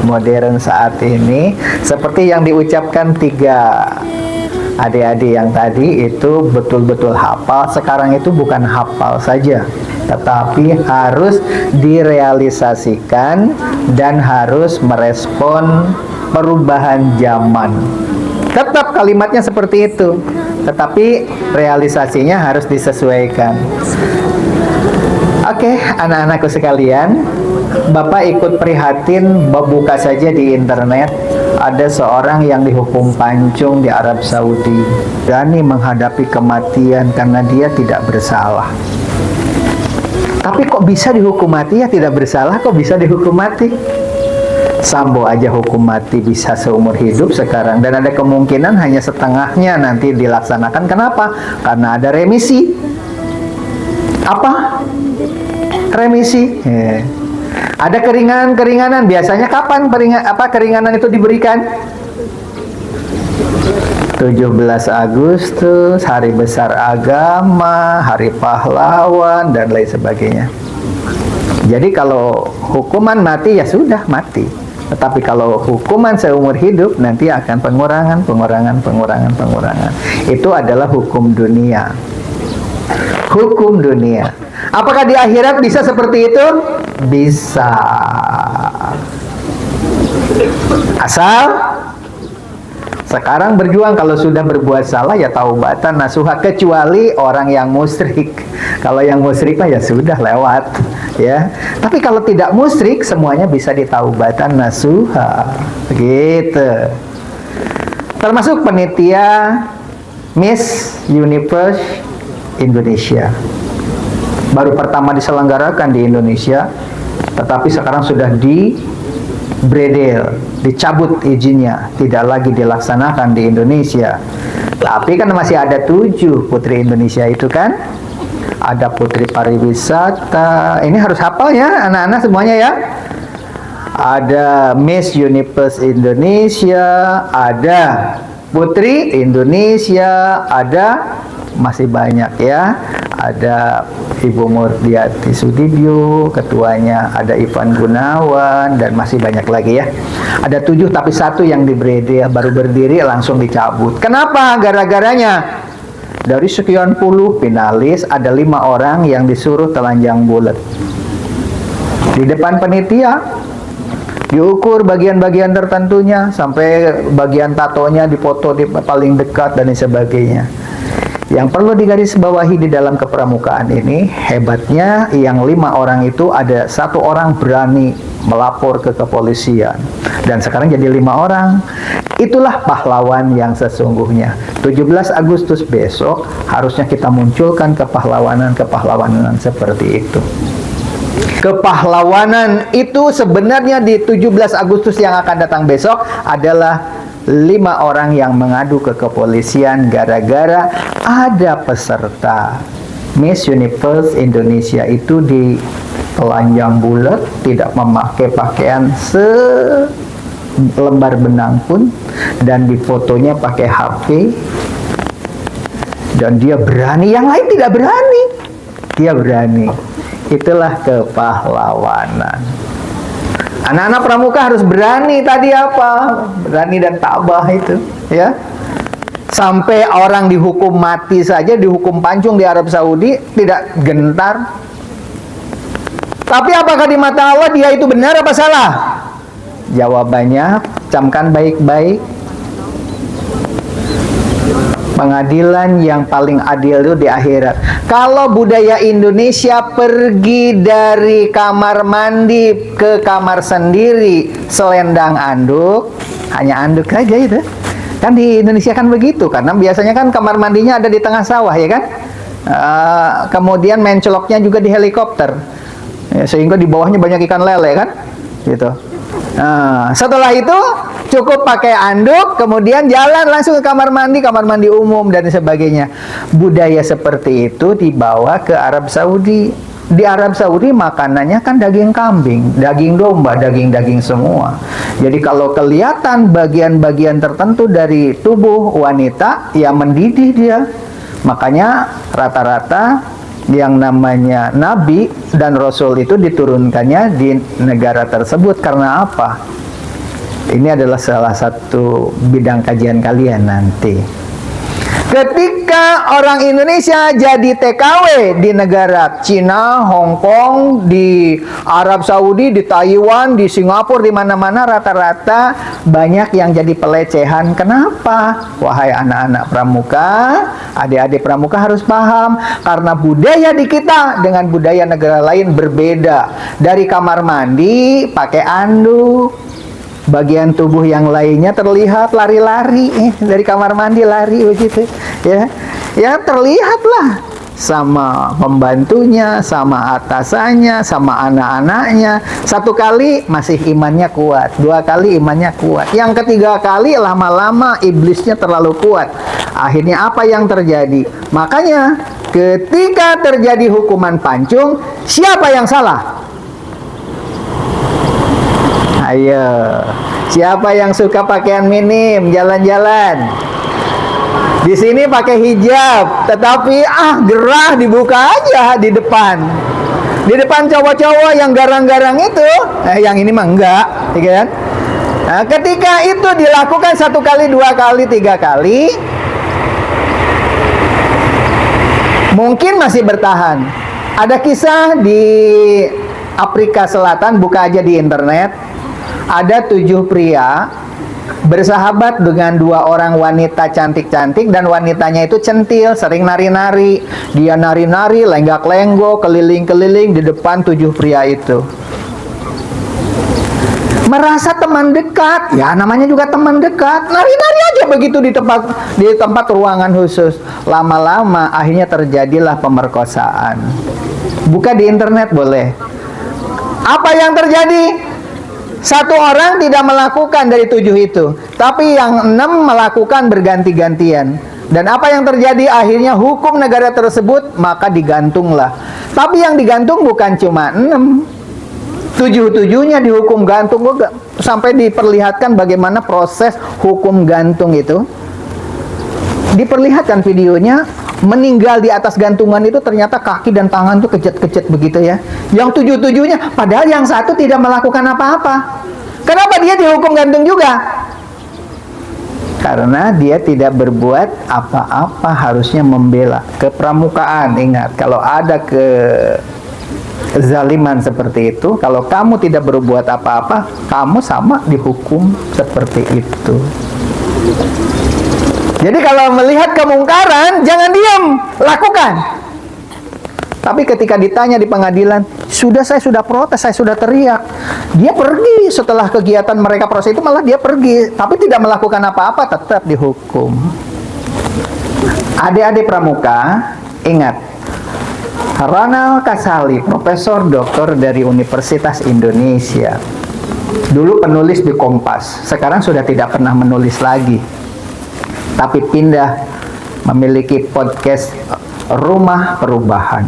modern saat ini, seperti yang diucapkan tiga adik-adik yang tadi itu betul-betul hafal. Sekarang itu bukan hafal saja, tetapi harus direalisasikan dan harus merespon perubahan zaman. Tetap kalimatnya seperti itu, tetapi realisasinya harus disesuaikan. Oke, anak-anakku sekalian, Bapak ikut prihatin, buka saja di internet. Ada seorang yang dihukum pancung di Arab Saudi, berani menghadapi kematian karena dia tidak bersalah. Tapi kok bisa dihukum mati? Ya tidak bersalah kok bisa dihukum mati. Sambo aja hukum mati bisa seumur hidup sekarang, dan ada kemungkinan hanya setengahnya nanti dilaksanakan. Kenapa? Karena ada remisi. Apa? Remisi. Ada keringanan-keringanan. Biasanya kapan keringanan itu diberikan? 17 Agustus, Hari Besar Agama, Hari Pahlawan, dan lain sebagainya. Jadi kalau hukuman mati ya sudah mati. Tetapi kalau hukuman seumur hidup nanti akan pengurangan. Itu adalah hukum dunia. Hukum dunia. Apakah di akhirat bisa seperti itu? Bisa. Asal sekarang berjuang. Kalau sudah berbuat salah ya taubatan nasuha, kecuali orang yang musyrik. Kalau yang musyrik mah ya sudah lewat, ya. Tapi kalau tidak musyrik semuanya bisa ditaubatan nasuha. Begitu. Termasuk panitia Miss Universe Indonesia. Baru pertama diselenggarakan di Indonesia, tetapi sekarang sudah dibredel, dicabut izinnya, tidak lagi dilaksanakan di Indonesia. Tapi kan masih ada 7 putri Indonesia itu kan. Ada putri pariwisata. Ini harus hafal ya anak-anak semuanya ya. Ada Miss Universe Indonesia, ada Putri Indonesia, ada masih banyak ya. Ada Ibu Murdiati Sudibyo, ketuanya ada Ivan Gunawan, dan masih banyak lagi ya. Ada 7 tapi 1 yang dibredel, baru berdiri langsung dicabut. Kenapa? Gara-garanya dari sekian puluh finalis ada 5 orang yang disuruh telanjang bulat di depan panitia. Diukur bagian-bagian tertentunya, sampai bagian tatonya dipoto di paling dekat dan sebagainya. Yang perlu digarisbawahi di dalam kepramukaan ini, hebatnya yang 5 orang itu ada 1 orang berani melapor ke kepolisian, dan sekarang jadi 5 orang. Itulah pahlawan yang sesungguhnya. 17 Agustus besok harusnya kita munculkan kepahlawanan seperti itu. Kepahlawanan itu sebenarnya di 17 Agustus yang akan datang besok adalah 5 orang yang mengadu ke kepolisian gara-gara ada peserta Miss Universe Indonesia itu di telanjang bulat, tidak memakai pakaian selembar benang pun, dan di fotonya pakai HP, dan dia berani, yang lain tidak berani, dia berani. Itulah kepahlawanan. Anak-anak pramuka harus berani tadi apa? Berani dan tabah itu, ya. Sampai orang dihukum mati saja, dihukum pancung di Arab Saudi, tidak gentar. Tapi apakah di mata Allah dia itu benar apa salah? Jawabannya, camkan baik-baik. Pengadilan yang paling adil itu di akhirat. Kalau budaya Indonesia pergi dari kamar mandi ke kamar sendiri, selendang anduk, hanya anduk saja itu. Kan di Indonesia kan begitu, karena biasanya kan kamar mandinya ada di tengah sawah, ya kan? Kemudian menceloknya juga di helikopter, ya, sehingga di bawahnya banyak ikan lele kan, gitu. Setelah itu cukup pakai anduk, kemudian jalan langsung ke kamar mandi umum dan sebagainya. Budaya seperti itu dibawa ke Arab Saudi. Di Arab Saudi makanannya kan daging kambing, daging domba, daging-daging semua. Jadi kalau kelihatan bagian-bagian tertentu dari tubuh wanita, ya mendidih dia. Makanya rata-rata yang namanya Nabi dan Rasul itu diturunkannya di negara tersebut. Karena apa? Ini adalah salah satu bidang kajian kalian nanti. Ketika orang Indonesia jadi TKW di negara Cina, Hong Kong, di Arab Saudi, di Taiwan, di Singapura, di mana-mana rata-rata banyak yang jadi pelecehan. Kenapa? Wahai anak-anak pramuka, adik-adik pramuka harus paham, karena budaya di kita dengan budaya negara lain berbeda. Dari kamar mandi pakai anduk, bagian tubuh yang lainnya terlihat lari-lari dari kamar mandi lari begitu ya terlihatlah sama pembantunya, sama atasannya, sama anak-anaknya. Satu kali masih imannya kuat, dua kali imannya kuat, yang ketiga kali lama-lama iblisnya terlalu kuat. Akhirnya apa yang terjadi? Makanya ketika terjadi hukuman pancung, siapa yang salah? Ayo, siapa yang suka pakaian minim jalan-jalan? Di sini pakai hijab, tetapi gerah dibuka aja di depan. Di depan cowok-cowok yang garang-garang itu, yang ini mah enggak, ya kan? Nah, ketika itu dilakukan 1 kali, 2 kali, 3 kali, mungkin masih bertahan. Ada kisah di Afrika Selatan, buka aja di internet. Ada 7 pria bersahabat dengan 2 orang wanita cantik-cantik, dan wanitanya itu centil, sering nari-nari. Dia nari-nari, lenggak-lenggok, keliling-keliling di depan 7 pria itu. Merasa teman dekat, ya namanya juga teman dekat, nari-nari aja begitu di tempat ruangan khusus. Lama-lama akhirnya terjadilah pemerkosaan. Buka di internet boleh. Apa yang terjadi? 1 orang tidak melakukan dari 7 itu, tapi yang 6 melakukan berganti-gantian. Dan apa yang terjadi? Akhirnya hukum negara tersebut, maka digantunglah. Tapi yang digantung bukan cuma 6, 7-7-nya dihukum gantung. Sampai diperlihatkan bagaimana proses hukum gantung itu. Diperlihatkan videonya, meninggal di atas gantungan itu ternyata kaki dan tangan tuh kejut-kejut begitu ya. Yang 7-7-nya, padahal yang 1 tidak melakukan apa-apa. Kenapa dia dihukum gantung juga? Karena dia tidak berbuat apa-apa, harusnya membela. Kepramukaan, ingat, kalau ada kezaliman seperti itu, kalau kamu tidak berbuat apa-apa, kamu sama dihukum seperti itu. Jadi kalau melihat kemungkaran, jangan diam, lakukan. Tapi ketika ditanya di pengadilan, saya sudah protes, saya sudah teriak. Dia pergi setelah kegiatan mereka proses itu, malah dia pergi. Tapi tidak melakukan apa-apa, tetap dihukum. Adik-adik pramuka, ingat. Ronald Kasali, profesor doktor dari Universitas Indonesia. Dulu penulis di Kompas, sekarang sudah tidak pernah menulis lagi. Tapi pindah memiliki podcast Rumah Perubahan.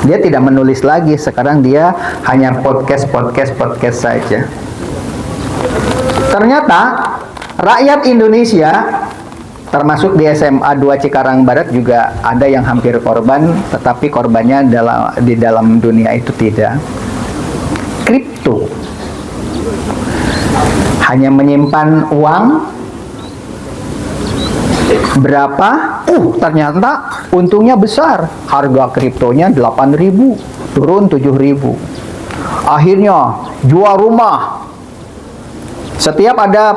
Dia tidak menulis lagi, sekarang dia hanya podcast saja. Ternyata rakyat Indonesia, termasuk di SMA 2 Cikarang Barat juga ada yang hampir korban, tetapi korbannya di dalam dunia itu tidak. Kripto. Hanya menyimpan uang berapa? Ternyata untungnya besar. Harga kriptonya 8.000, turun 7.000. Akhirnya jual rumah. Setiap ada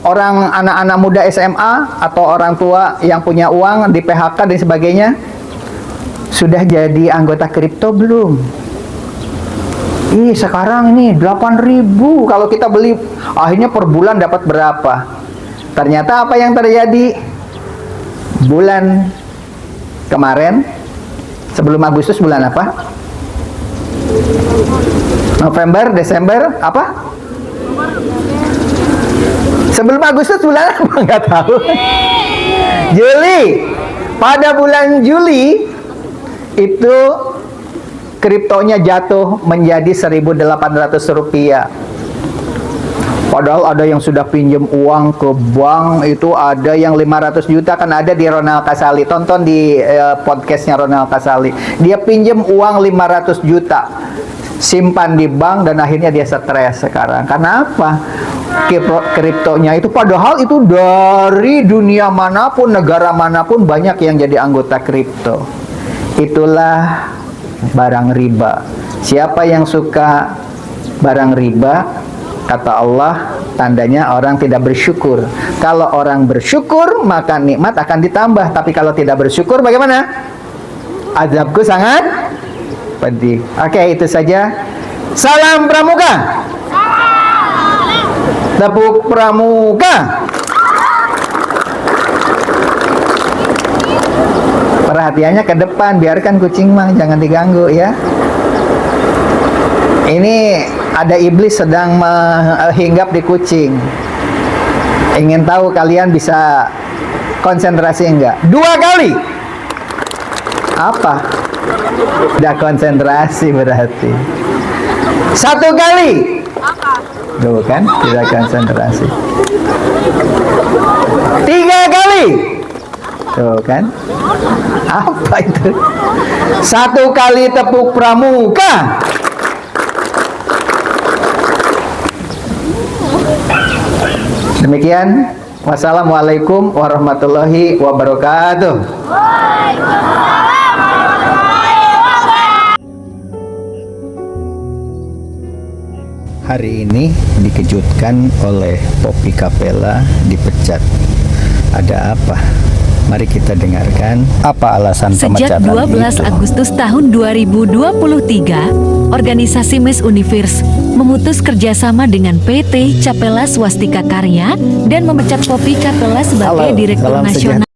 orang anak-anak muda SMA atau orang tua yang punya uang di PHK dan sebagainya, sudah jadi anggota kripto belum? Sekarang ini 8.000 kalau kita beli, akhirnya per bulan dapat berapa? Ternyata apa yang terjadi? Bulan kemarin, sebelum Agustus, bulan apa? November, Desember, apa? Sebelum Agustus bulan apa? Nggak tahu. Juli. Pada bulan Juli itu kriptonya jatuh menjadi 1.800 rupiah. Padahal ada yang sudah pinjam uang ke bank, itu ada yang 500 juta, kan ada di Ronald Kasali. Tonton di podcastnya Ronald Kasali. Dia pinjam uang 500 juta, simpan di bank, dan akhirnya dia stres sekarang. Karena apa? kriptonya itu, padahal itu dari dunia manapun, negara manapun banyak yang jadi anggota kripto. Itulah barang riba. Siapa yang suka barang riba, kata Allah, tandanya orang tidak bersyukur. Kalau orang bersyukur, maka nikmat akan ditambah. Tapi kalau tidak bersyukur, bagaimana? Azabku sangat pedih. Oke, itu saja. Salam Pramuka. Tepuk Pramuka. Perhatiannya ke depan, biarkan kucing mah jangan diganggu ya. Ini ada iblis sedang menghinggap di kucing. Ingin tahu kalian bisa konsentrasi enggak? 2 kali. Apa? Udah konsentrasi berarti. 1 kali. Tuh kan, tidak konsentrasi. 3 kali. Tuh kan. Apa itu? 1 kali tepuk Pramuka. Demikian. Wassalamualaikum warahmatullahi wabarakatuh. Hari ini dikejutkan oleh Poppy Capella dipecat. Ada apa? Mari kita dengarkan apa alasan Sejak pemecatan 12 itu. Agustus tahun 2023, organisasi Miss Universe memutus kerjasama dengan PT Capella Swastika Karya dan memecat Poppy Capella sebagai Halo, Direktur salam Nasional.